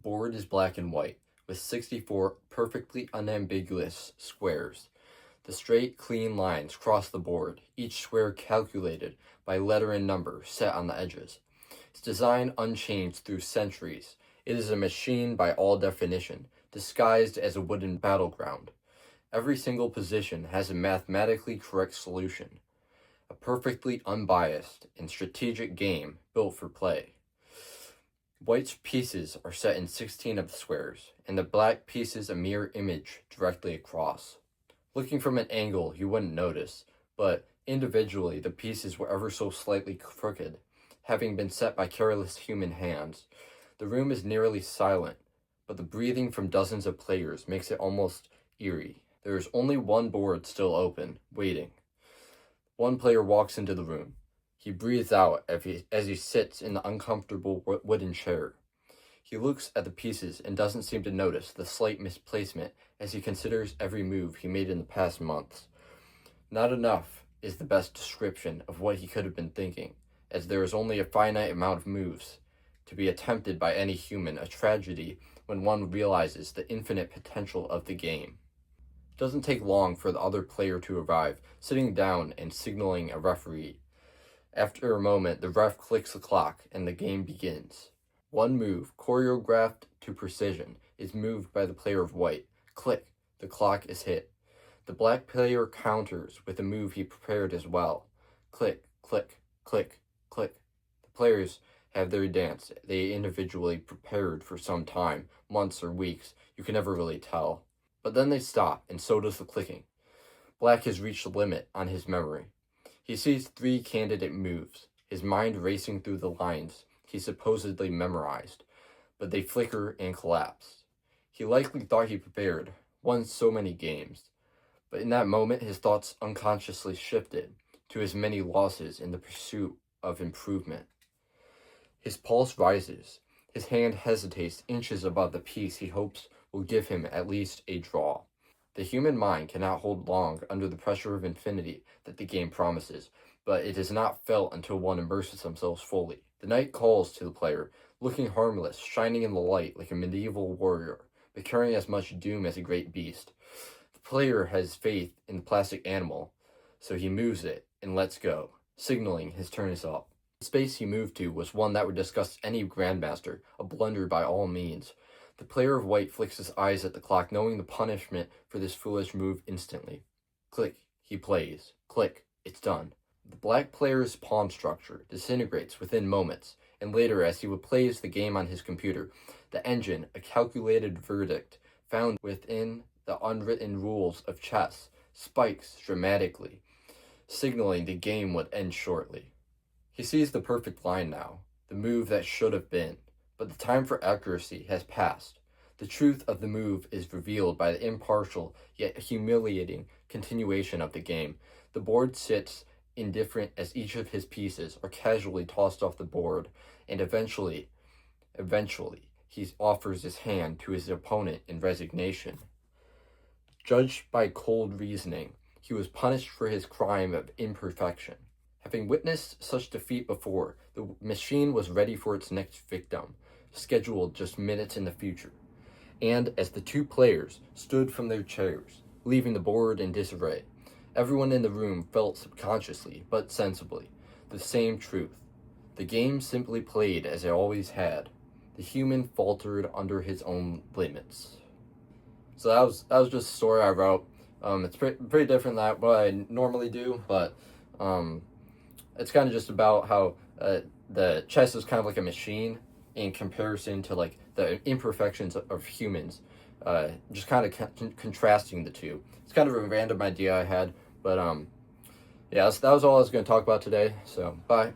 board is black and white, with 64 perfectly unambiguous squares. The straight, clean lines cross the board, each square calculated by letter and number set on the edges. Its design unchanged through centuries. It is a machine by all definition, disguised as a wooden battleground. Every single position has a mathematically correct solution. A perfectly unbiased and strategic game built for play. White's pieces are set in 16 of the squares, and the black pieces a mirror image directly across. Looking from an angle, you wouldn't notice, but individually the pieces were ever so slightly crooked, having been set by careless human hands. The room is nearly silent, but the breathing from dozens of players makes it almost eerie. There is only one board still open, waiting. One player walks into the room. He breathes out as he sits in the uncomfortable wooden chair. He looks at the pieces and doesn't seem to notice the slight misplacement as he considers every move he made in the past months. Not enough is the best description of what he could have been thinking, as there is only a finite amount of moves to be attempted by any human, a tragedy when one realizes the infinite potential of the game. It doesn't take long for the other player to arrive, sitting down and signaling a referee. After a moment, the ref clicks the clock and the game begins. One move, choreographed to precision, is moved by the player of white. Click, the clock is hit. The black player counters with a move he prepared as well. Click, click, click, click. The players have their dance they individually prepared for some time, months or weeks, you can never really tell. But then they stop, and so does the clicking. Black has reached the limit on his memory. He sees 3 candidate moves, his mind racing through the lines he supposedly memorized, but they flicker and collapse. He likely thought he prepared, won so many games, but in that moment his thoughts unconsciously shifted to his many losses in the pursuit of improvement. His pulse rises, his hand hesitates inches above the piece he hopes will give him at least a draw. The human mind cannot hold long under the pressure of infinity that the game promises, but it is not felt until one immerses themselves fully. The knight calls to the player, looking harmless, shining in the light like a medieval warrior, but carrying as much doom as a great beast. The player has faith in the plastic animal, so he moves it and lets go, signaling his turn is up. The space he moved to was one that would disgust any grandmaster, a blunder by all means. The player of white flicks his eyes at the clock, knowing the punishment for this foolish move instantly. Click, he plays. Click, it's done. The black player's pawn structure disintegrates within moments, and later as he replays the game on his computer, the engine, a calculated verdict found within the unwritten rules of chess, spikes dramatically, signaling the game would end shortly. He sees the perfect line now, the move that should have been. But the time for accuracy has passed. The truth of the move is revealed by the impartial yet humiliating continuation of the game. The board sits indifferent as each of his pieces are casually tossed off the board, and eventually, he offers his hand to his opponent in resignation. Judged by cold reasoning, he was punished for his crime of imperfection. Having witnessed such defeat before, the machine was ready for its next victim, scheduled just minutes in the future. And as the 2 players stood from their chairs, leaving the board in disarray, everyone in the room felt subconsciously, but sensibly, the same truth. The game simply played as it always had. The human faltered under his own limits. So that was just a story I wrote. It's pretty different than what I normally do, but it's kind of just about how the chess is kind of like a machine in comparison to like the imperfections of humans, just kind of contrasting the two. It's kind of a random idea I had, but yeah, that was all I was going to talk about today, so bye.